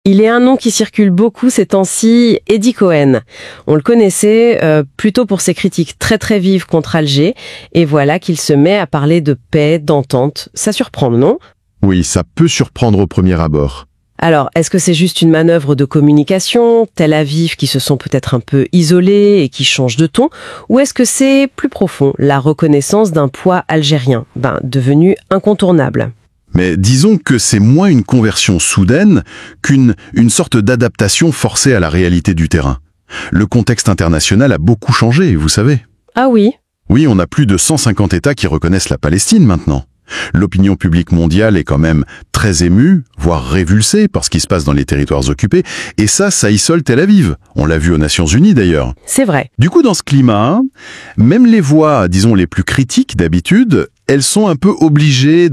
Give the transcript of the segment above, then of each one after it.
Il est un nom qui circule beaucoup ces temps-ci, Eddie Cohen. On le connaissait plutôt pour ses critiques très très vives contre Alger, et voilà qu'il se met à parler de paix, d'entente. Ça surprend, non ? Oui, ça peut surprendre au premier abord. Alors, est-ce que c'est juste une manœuvre de communication, Tel Aviv qui se sont peut-être un peu isolés et qui changent de ton, ou est-ce que c'est plus profond, la reconnaissance d'un poids algérien, devenu incontournable ? Mais disons que c'est moins une conversion soudaine qu'une sorte d'adaptation forcée à la réalité du terrain. Le contexte international a beaucoup changé, vous savez. Ah oui ? Oui, on a plus de 150 États qui reconnaissent la Palestine maintenant. L'opinion publique mondiale est quand même très émue, voire révulsée par ce qui se passe dans les territoires occupés, et ça isole Tel Aviv. On l'a vu aux Nations Unies d'ailleurs. C'est vrai. Du coup, dans ce climat, même les voix, disons, les plus critiques d'habitude, elles sont un peu obligées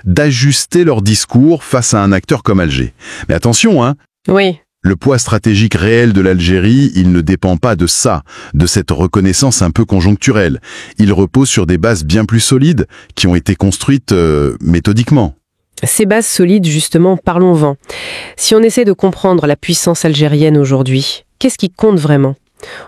d'ajuster leur discours face à un acteur comme Alger. Mais attention, Oui. Le poids stratégique réel de l'Algérie, il ne dépend pas de ça, de cette reconnaissance un peu conjoncturelle. Il repose sur des bases bien plus solides qui ont été construites méthodiquement. Ces bases solides, justement, parlons-en. Si on essaie de comprendre la puissance algérienne aujourd'hui, qu'est-ce qui compte vraiment ?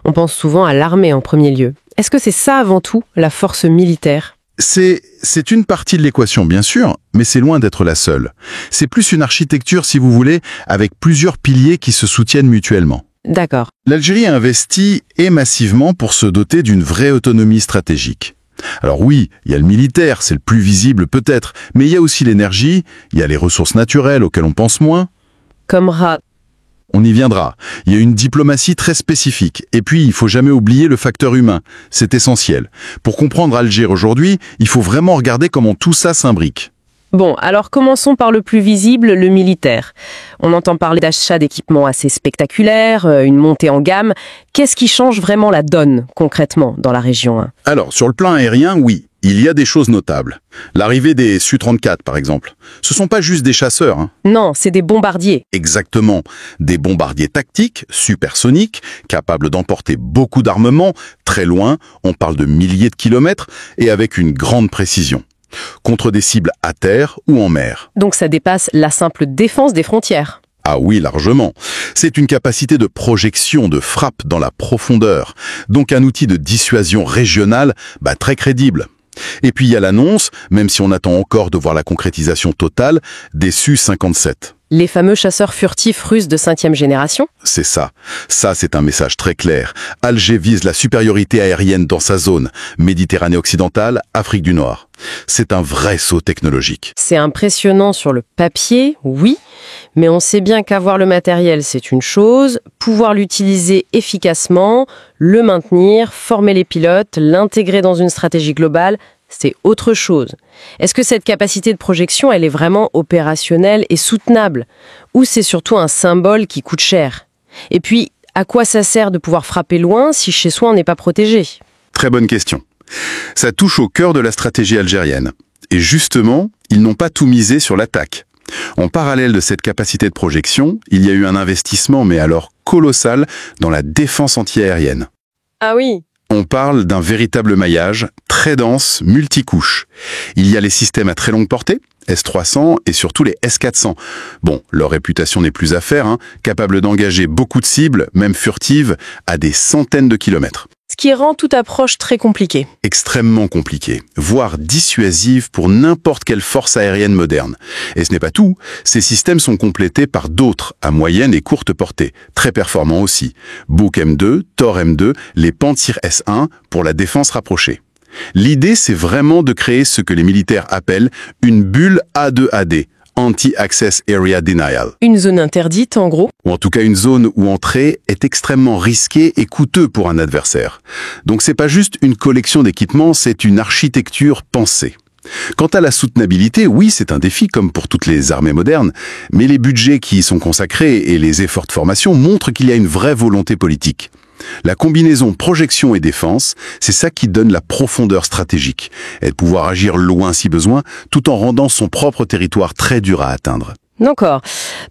On pense souvent à l'armée en premier lieu. Est-ce que c'est ça avant tout, la force militaire ? C'est une partie de l'équation, bien sûr, mais c'est loin d'être la seule. C'est plus une architecture, si vous voulez, avec plusieurs piliers qui se soutiennent mutuellement. D'accord. L'Algérie a investi massivement pour se doter d'une vraie autonomie stratégique. Alors oui, il y a le militaire, c'est le plus visible peut-être, mais il y a aussi l'énergie, il y a les ressources naturelles auxquelles on pense moins. Comme rat. On y viendra. Il y a une diplomatie très spécifique. Et puis, il faut jamais oublier le facteur humain. C'est essentiel. Pour comprendre Alger aujourd'hui, il faut vraiment regarder comment tout ça s'imbrique. Bon, alors commençons par le plus visible, le militaire. On entend parler d'achats d'équipements assez spectaculaires, une montée en gamme. Qu'est-ce qui change vraiment la donne, concrètement, dans la région ? Alors, sur le plan aérien, oui. Il y a des choses notables. L'arrivée des Su-34, par exemple. Ce sont pas juste des chasseurs. Non, c'est des bombardiers. Exactement. Des bombardiers tactiques, supersoniques, capables d'emporter beaucoup d'armements, très loin, on parle de milliers de kilomètres, et avec une grande précision. Contre des cibles à terre ou en mer. Donc ça dépasse la simple défense des frontières. Ah oui, largement. C'est une capacité de projection, de frappe dans la profondeur. Donc un outil de dissuasion régionale, très crédible. Et puis il y a l'annonce, même si on attend encore de voir la concrétisation totale, des Su-57. Les fameux chasseurs furtifs russes de 5e génération ? C'est ça. Ça, c'est un message très clair. Alger vise la supériorité aérienne dans sa zone. Méditerranée occidentale, Afrique du Nord. C'est un vrai saut technologique. C'est impressionnant sur le papier, oui, mais on sait bien qu'avoir le matériel, c'est une chose, pouvoir l'utiliser efficacement, le maintenir, former les pilotes, l'intégrer dans une stratégie globale, c'est autre chose. Est-ce que cette capacité de projection, elle est vraiment opérationnelle et soutenable ? Ou c'est surtout un symbole qui coûte cher ? Et puis, à quoi ça sert de pouvoir frapper loin si chez soi on n'est pas protégé ? Très bonne question. Ça touche au cœur de la stratégie algérienne. Et justement, ils n'ont pas tout misé sur l'attaque. En parallèle de cette capacité de projection, il y a eu un investissement, mais alors colossal, dans la défense antiaérienne. Ah oui. On parle d'un véritable maillage, très dense, multicouche. Il y a les systèmes à très longue portée, S-300 et surtout les S-400. Bon, leur réputation n'est plus à faire, capables d'engager beaucoup de cibles, même furtives, à des centaines de kilomètres. Ce qui rend toute approche très compliquée. Extrêmement compliquée, voire dissuasive pour n'importe quelle force aérienne moderne. Et ce n'est pas tout, ces systèmes sont complétés par d'autres, à moyenne et courte portée, très performants aussi. Buk M2, Tor M2, les Pantsir S1 pour la défense rapprochée. L'idée, c'est vraiment de créer ce que les militaires appellent une bulle A2AD, Anti-Access Area Denial. Une zone interdite, en gros. Ou en tout cas une zone où entrer est extrêmement risqué et coûteux pour un adversaire. Donc c'est pas juste une collection d'équipements, c'est une architecture pensée. Quant à la soutenabilité, oui, c'est un défi comme pour toutes les armées modernes, mais les budgets qui y sont consacrés et les efforts de formation montrent qu'il y a une vraie volonté politique. La combinaison projection et défense, c'est ça qui donne la profondeur stratégique, et de pouvoir agir loin si besoin, tout en rendant son propre territoire très dur à atteindre. D'accord.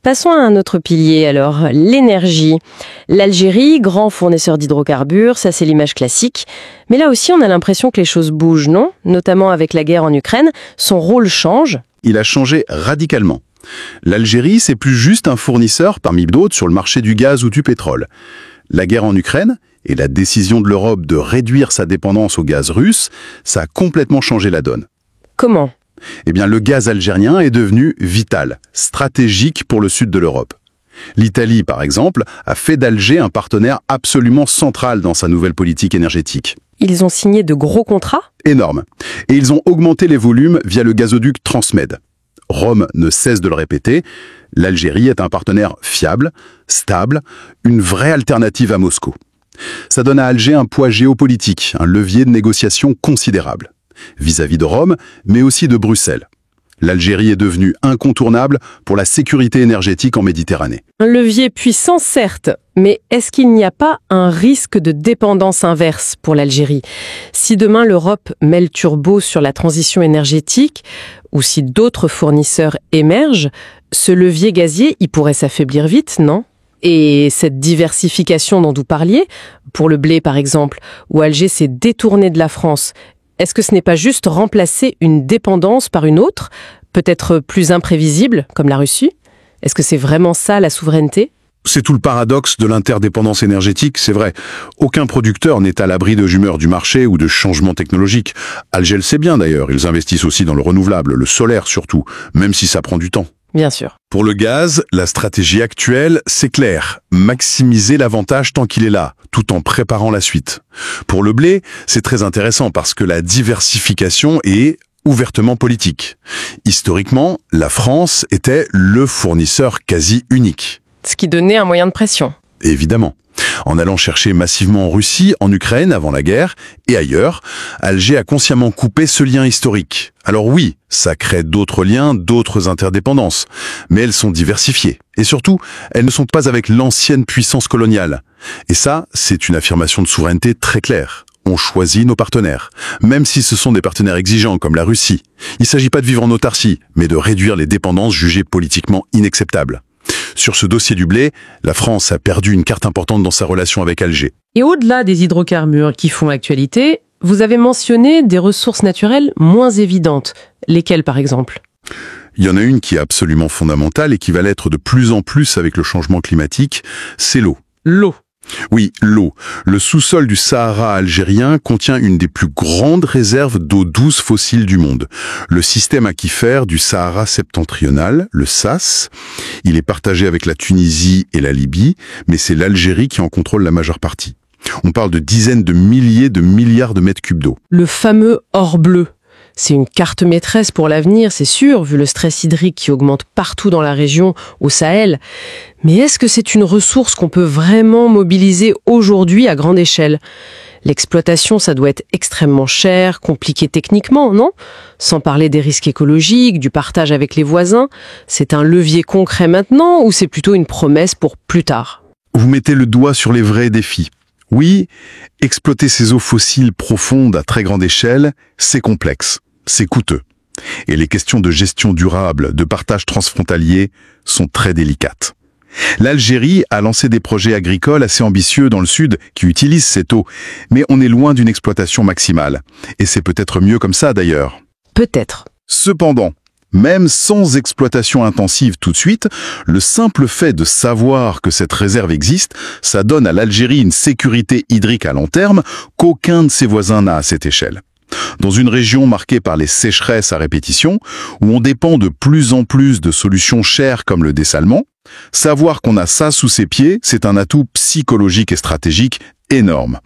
Passons à un autre pilier alors, l'énergie. L'Algérie, grand fournisseur d'hydrocarbures, ça c'est l'image classique. Mais là aussi on a l'impression que les choses bougent, non ? Notamment avec la guerre en Ukraine, son rôle change. Il a changé radicalement. L'Algérie, c'est plus juste un fournisseur parmi d'autres sur le marché du gaz ou du pétrole. La guerre en Ukraine et la décision de l'Europe de réduire sa dépendance au gaz russe, ça a complètement changé la donne. Comment ? Eh bien, le gaz algérien est devenu vital, stratégique pour le sud de l'Europe. L'Italie, par exemple, a fait d'Alger un partenaire absolument central dans sa nouvelle politique énergétique. Ils ont signé de gros contrats ? Énorme. Et ils ont augmenté les volumes via le gazoduc Transmed. Rome ne cesse de le répéter, l'Algérie est un partenaire fiable, stable, une vraie alternative à Moscou. Ça donne à Alger un poids géopolitique, un levier de négociation considérable, vis-à-vis de Rome, mais aussi de Bruxelles. L'Algérie est devenue incontournable pour la sécurité énergétique en Méditerranée. Un levier puissant, certes, mais est-ce qu'il n'y a pas un risque de dépendance inverse pour l'Algérie ? Si demain l'Europe met le turbo sur la transition énergétique, ou si d'autres fournisseurs émergent, ce levier gazier, il pourrait s'affaiblir vite, non ? Et cette diversification dont vous parliez, pour le blé par exemple, où Alger s'est détourné de la France, est-ce que ce n'est pas juste remplacer une dépendance par une autre, peut-être plus imprévisible, comme la Russie ? Est-ce que c'est vraiment ça la souveraineté ? C'est tout le paradoxe de l'interdépendance énergétique, c'est vrai. Aucun producteur n'est à l'abri de humeurs du marché ou de changements technologiques. Alger le sait bien d'ailleurs, ils investissent aussi dans le renouvelable, le solaire surtout, même si ça prend du temps. Bien sûr. Pour le gaz, la stratégie actuelle, c'est clair. Maximiser l'avantage tant qu'il est là, tout en préparant la suite. Pour le blé, c'est très intéressant parce que la diversification est ouvertement politique. Historiquement, la France était le fournisseur quasi unique. Ce qui donnait un moyen de pression. Évidemment. En allant chercher massivement en Russie, en Ukraine avant la guerre, et ailleurs, Alger a consciemment coupé ce lien historique. Alors oui, ça crée d'autres liens, d'autres interdépendances, mais elles sont diversifiées. Et surtout, elles ne sont pas avec l'ancienne puissance coloniale. Et ça, c'est une affirmation de souveraineté très claire. On choisit nos partenaires, même si ce sont des partenaires exigeants comme la Russie. Il ne s'agit pas de vivre en autarcie, mais de réduire les dépendances jugées politiquement inacceptables. Sur ce dossier du blé, la France a perdu une carte importante dans sa relation avec Alger. Et au-delà des hydrocarbures qui font l'actualité, vous avez mentionné des ressources naturelles moins évidentes. Lesquelles, par exemple ? Il y en a une qui est absolument fondamentale et qui va l'être de plus en plus avec le changement climatique, c'est l'eau. L'eau. Oui, l'eau. Le sous-sol du Sahara algérien contient une des plus grandes réserves d'eau douce fossile du monde. Le système aquifère du Sahara septentrional, le SAS, il est partagé avec la Tunisie et la Libye, mais c'est l'Algérie qui en contrôle la majeure partie. On parle de dizaines de milliers de milliards de mètres cubes d'eau. Le fameux or bleu. C'est une carte maîtresse pour l'avenir, c'est sûr, vu le stress hydrique qui augmente partout dans la région, au Sahel. Mais est-ce que c'est une ressource qu'on peut vraiment mobiliser aujourd'hui à grande échelle ? L'exploitation, ça doit être extrêmement cher, compliqué techniquement, non ? Sans parler des risques écologiques, du partage avec les voisins. C'est un levier concret maintenant ou c'est plutôt une promesse pour plus tard ? Vous mettez le doigt sur les vrais défis. Oui, exploiter ces eaux fossiles profondes à très grande échelle, c'est complexe, c'est coûteux. Et les questions de gestion durable, de partage transfrontalier sont très délicates. L'Algérie a lancé des projets agricoles assez ambitieux dans le sud qui utilisent cette eau, mais on est loin d'une exploitation maximale. Et c'est peut-être mieux comme ça d'ailleurs. Peut-être. Cependant, même sans exploitation intensive tout de suite, le simple fait de savoir que cette réserve existe, ça donne à l'Algérie une sécurité hydrique à long terme qu'aucun de ses voisins n'a à cette échelle. Dans une région marquée par les sécheresses à répétition, où on dépend de plus en plus de solutions chères comme le dessalement, savoir qu'on a ça sous ses pieds, c'est un atout psychologique et stratégique énorme.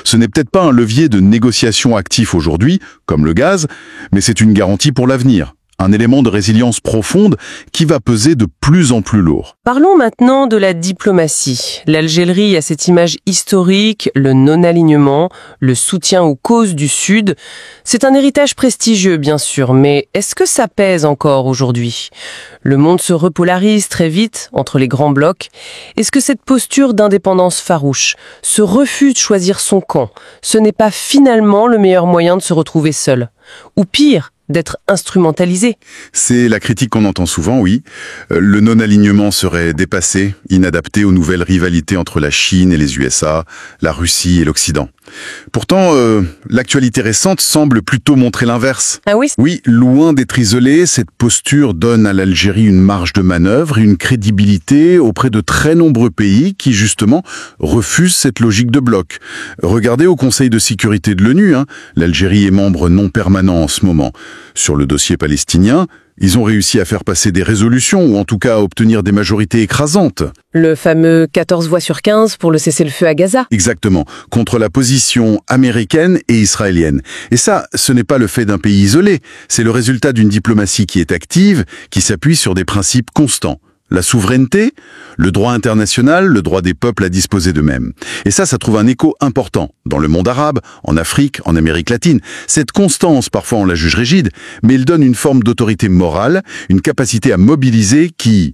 Ce n'est peut-être pas un levier de négociation actif aujourd'hui, comme le gaz, mais c'est une garantie pour l'avenir. Un élément de résilience profonde qui va peser de plus en plus lourd. Parlons maintenant de la diplomatie. L'Algérie a cette image historique, le non-alignement, le soutien aux causes du Sud. C'est un héritage prestigieux, bien sûr, mais est-ce que ça pèse encore aujourd'hui ? Le monde se repolarise très vite entre les grands blocs. Est-ce que cette posture d'indépendance farouche, ce refus de choisir son camp, ce n'est pas finalement le meilleur moyen de se retrouver seul ? Ou pire, d'être instrumentalisé. C'est la critique qu'on entend souvent, oui. Le non-alignement serait dépassé, inadapté aux nouvelles rivalités entre la Chine et les USA, la Russie et l'Occident. Pourtant, l'actualité récente semble plutôt montrer l'inverse. Ah oui? Oui, loin d'être isolée, cette posture donne à l'Algérie une marge de manœuvre et une crédibilité auprès de très nombreux pays qui, justement, refusent cette logique de bloc. Regardez au Conseil de sécurité de l'ONU, l'Algérie est membre non permanent en ce moment. Sur le dossier palestinien, ils ont réussi à faire passer des résolutions, ou en tout cas à obtenir des majorités écrasantes. Le fameux 14 voix sur 15 pour le cessez-le-feu à Gaza. Exactement, contre la position américaine et israélienne. Et ça, ce n'est pas le fait d'un pays isolé, c'est le résultat d'une diplomatie qui est active, qui s'appuie sur des principes constants. La souveraineté, le droit international, le droit des peuples à disposer d'eux-mêmes. Et ça trouve un écho important dans le monde arabe, en Afrique, en Amérique latine. Cette constance, parfois on la juge rigide, mais elle donne une forme d'autorité morale, une capacité à mobiliser qui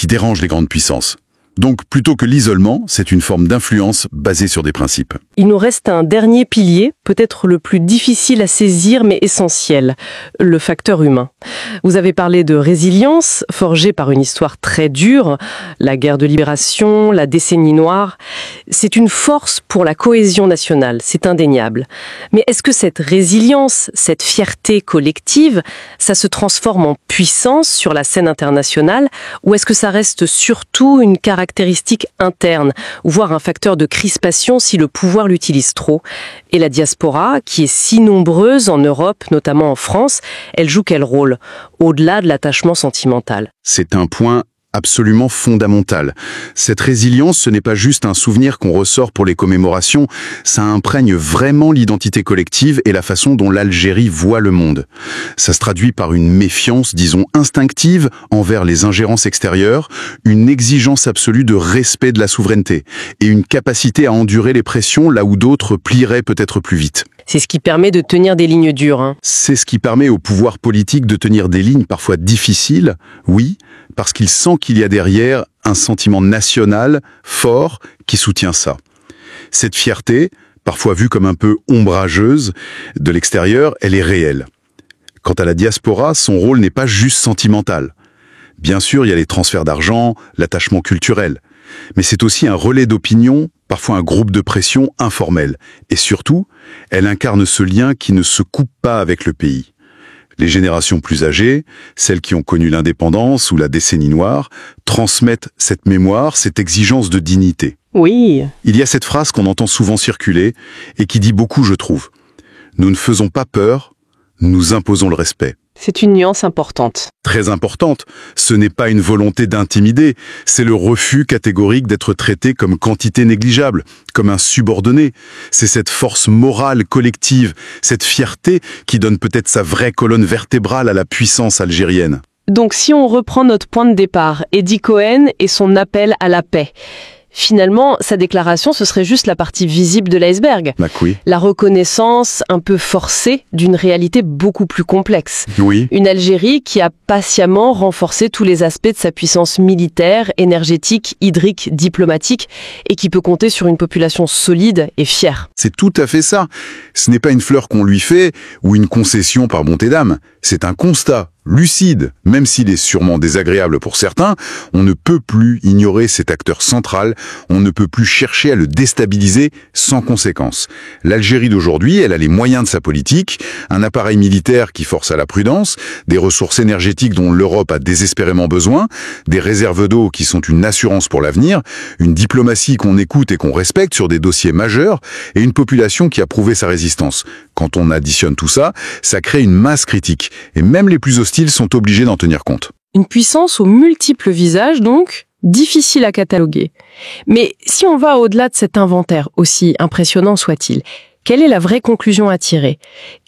dérange les grandes puissances. Donc, plutôt que l'isolement, c'est une forme d'influence basée sur des principes. Il nous reste un dernier pilier, peut-être le plus difficile à saisir, mais essentiel, le facteur humain. Vous avez parlé de résilience, forgée par une histoire très dure, la guerre de libération, la décennie noire. C'est une force pour la cohésion nationale, c'est indéniable. Mais est-ce que cette résilience, cette fierté collective, ça se transforme en puissance sur la scène internationale, ou est-ce que ça reste surtout une caractéristique interne, voire un facteur de crispation si le pouvoir l'utilise trop? Et la diaspora, qui est si nombreuse en Europe, notamment en France, elle joue quel rôle, au-delà de l'attachement sentimental? C'est un point absolument fondamental. Cette résilience, ce n'est pas juste un souvenir qu'on ressort pour les commémorations, ça imprègne vraiment l'identité collective et la façon dont l'Algérie voit le monde. Ça se traduit par une méfiance, disons, instinctive envers les ingérences extérieures, une exigence absolue de respect de la souveraineté et une capacité à endurer les pressions là où d'autres plieraient peut-être plus vite. C'est ce qui permet de tenir des lignes dures. C'est ce qui permet au pouvoir politique de tenir des lignes parfois difficiles, oui, parce qu'il sent qu'il y a derrière un sentiment national fort qui soutient ça. Cette fierté, parfois vue comme un peu ombrageuse de l'extérieur, elle est réelle. Quant à la diaspora, son rôle n'est pas juste sentimental. Bien sûr, il y a les transferts d'argent, l'attachement culturel, mais c'est aussi un relais d'opinion, parfois un groupe de pression informel. Et surtout, elle incarne ce lien qui ne se coupe pas avec le pays. Les générations plus âgées, celles qui ont connu l'indépendance ou la décennie noire, transmettent cette mémoire, cette exigence de dignité. Oui. Il y a cette phrase qu'on entend souvent circuler et qui dit beaucoup, je trouve. Nous ne faisons pas peur, nous imposons le respect. C'est une nuance importante. Très importante. Ce n'est pas une volonté d'intimider, c'est le refus catégorique d'être traité comme quantité négligeable, comme un subordonné. C'est cette force morale collective, cette fierté qui donne peut-être sa vraie colonne vertébrale à la puissance algérienne. Donc si on reprend notre point de départ, Eddie Cohen et son appel à la paix. Finalement, sa déclaration, ce serait juste la partie visible de l'iceberg. Oui. La reconnaissance un peu forcée d'une réalité beaucoup plus complexe. Oui. Une Algérie qui a patiemment renforcé tous les aspects de sa puissance militaire, énergétique, hydrique, diplomatique, et qui peut compter sur une population solide et fière. C'est tout à fait ça. Ce n'est pas une fleur qu'on lui fait ou une concession par bonté d'âme. C'est un constat lucide, même s'il est sûrement désagréable pour certains, on ne peut plus ignorer cet acteur central, on ne peut plus chercher à le déstabiliser sans conséquence. L'Algérie d'aujourd'hui, elle a les moyens de sa politique, un appareil militaire qui force à la prudence, des ressources énergétiques dont l'Europe a désespérément besoin, des réserves d'eau qui sont une assurance pour l'avenir, une diplomatie qu'on écoute et qu'on respecte sur des dossiers majeurs, et une population qui a prouvé sa résistance. Quand on additionne tout ça, ça crée une masse critique, et même les plus hostiles sont obligés d'en tenir compte. Une puissance aux multiples visages, donc, difficile à cataloguer. Mais si on va au-delà de cet inventaire, aussi impressionnant soit-il, quelle est la vraie conclusion à tirer?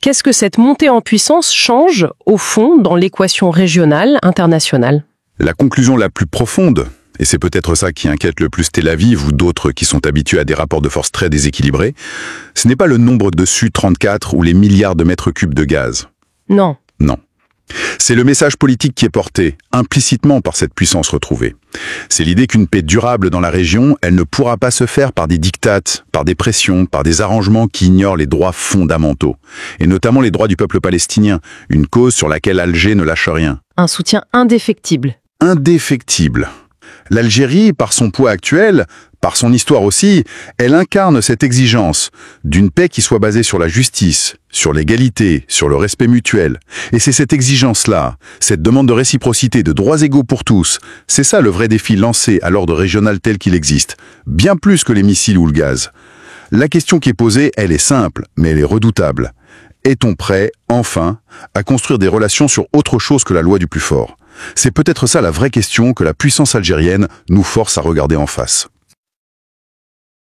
Qu'est-ce que cette montée en puissance change, au fond, dans l'équation régionale, internationale? La conclusion la plus profonde, et c'est peut-être ça qui inquiète le plus Tel Aviv ou d'autres qui sont habitués à des rapports de force très déséquilibrés, ce n'est pas le nombre de Su-34 ou les milliards de mètres cubes de gaz. Non. Non. C'est le message politique qui est porté, implicitement par cette puissance retrouvée. C'est l'idée qu'une paix durable dans la région, elle ne pourra pas se faire par des diktats, par des pressions, par des arrangements qui ignorent les droits fondamentaux, et notamment les droits du peuple palestinien, une cause sur laquelle Alger ne lâche rien. Un soutien indéfectible. Indéfectible. L'Algérie, par son poids actuel, par son histoire aussi, elle incarne cette exigence d'une paix qui soit basée sur la justice, sur l'égalité, sur le respect mutuel. Et c'est cette exigence-là, cette demande de réciprocité, de droits égaux pour tous, c'est ça le vrai défi lancé à l'ordre régional tel qu'il existe, bien plus que les missiles ou le gaz. La question qui est posée, elle est simple, mais elle est redoutable. Est-on prêt, enfin, à construire des relations sur autre chose que la loi du plus fort ? C'est peut-être ça la vraie question que la puissance algérienne nous force à regarder en face.